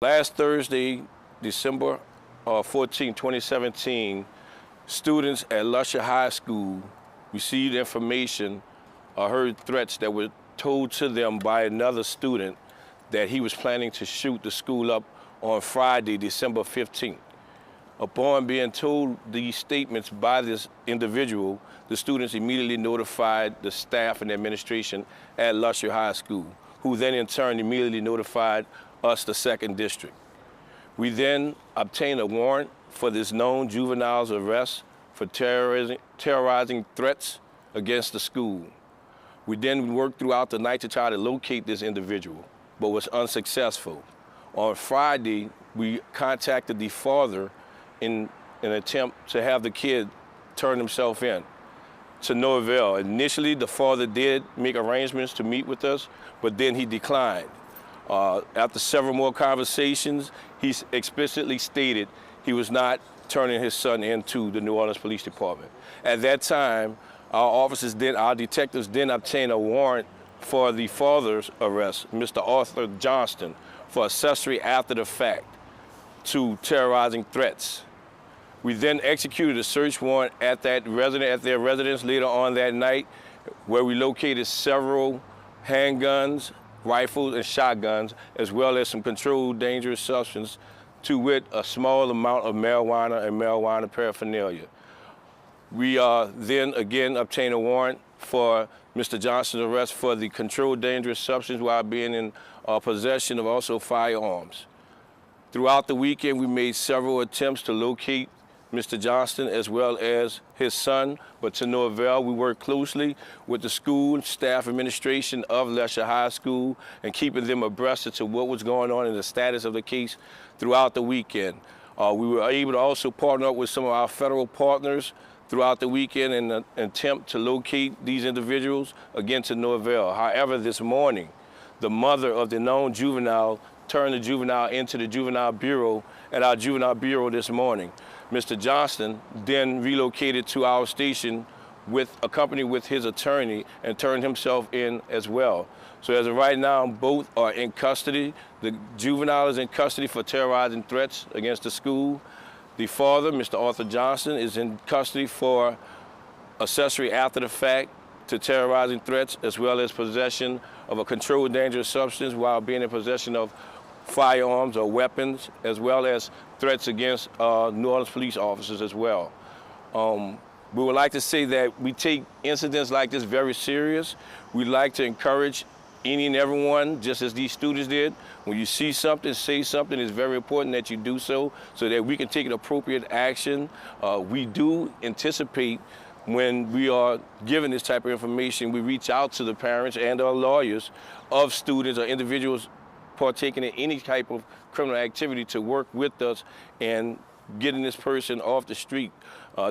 Last Thursday, December 14, 2017, students at Lusher High School received information or heard threats that were told to them by another student that he was planning to shoot the school up on Friday, December 15th. Upon being told these statements by this individual, the students immediately notified the staff and administration at Lusher High School, who then in turn immediately notified us, the 2nd District. We then obtained a warrant for this known juvenile's arrest for terrorizing threats against the school. We then worked throughout the night to try to locate this individual, but was unsuccessful. On Friday, we contacted the father in an attempt to have the kid turn himself in to no avail. Initially, the father did make arrangements to meet with us, but then he declined. After several more conversations, he explicitly stated he was not turning his son into the New Orleans Police Department. At that time, our detectives then obtained a warrant for the father's arrest, Mr. Arthur Johnston, for accessory after the fact to terrorizing threats. We then executed a search warrant at their residence later on that night, where we located several handguns, rifles, and shotguns, as well as some controlled dangerous substance, to wit, a small amount of marijuana and marijuana paraphernalia. We then again obtained a warrant for Mr. Johnson's arrest for the controlled dangerous substance while being in possession of also firearms. Throughout the weekend, we made several attempts to locate Mr. Johnston as well as his son, but to no avail. We worked closely with the school staff administration of Lusher High School and keeping them abreast as to what was going on and the status of the case throughout the weekend. We were able to also partner up with some of our federal partners throughout the weekend in an attempt to locate these individuals, again to no avail. However, this morning, the mother of the known juvenile turned the juvenile into the juvenile bureau at our juvenile bureau this morning. Mr. Johnston then relocated to our station accompanied with his attorney and turned himself in as well. So as of right now, both are in custody. The juvenile is in custody for terrorizing threats against the school. The father, Mr. Arthur Johnston, is in custody for accessory after the fact to terrorizing threats, as well as possession of a controlled dangerous substance while being in possession of firearms or weapons, as well as threats against New Orleans police officers as well. We would like to say that we take incidents like this very serious. We'd like to encourage any and everyone, just as these students did, when you see something, say something. It's very important that you do so that we can take an appropriate action. We do anticipate when we are given this type of information, we reach out to the parents and our lawyers of students or individuals partaking in any type of criminal activity to work with us and getting this person off the street.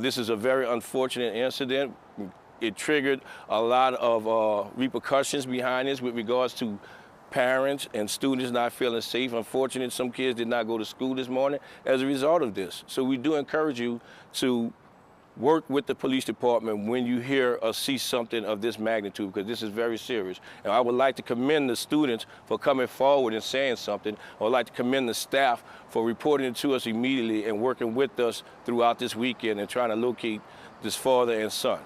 This is a very unfortunate incident. It triggered a lot of repercussions behind this with regards to parents and students not feeling safe. Unfortunately, some kids did not go to school this morning as a result of this. So we do encourage you to work with the police department when you hear or see something of this magnitude, because this is very serious. And I would like to commend the students for coming forward and saying something. I would like to commend the staff for reporting it to us immediately and working with us throughout this weekend and trying to locate this father and son.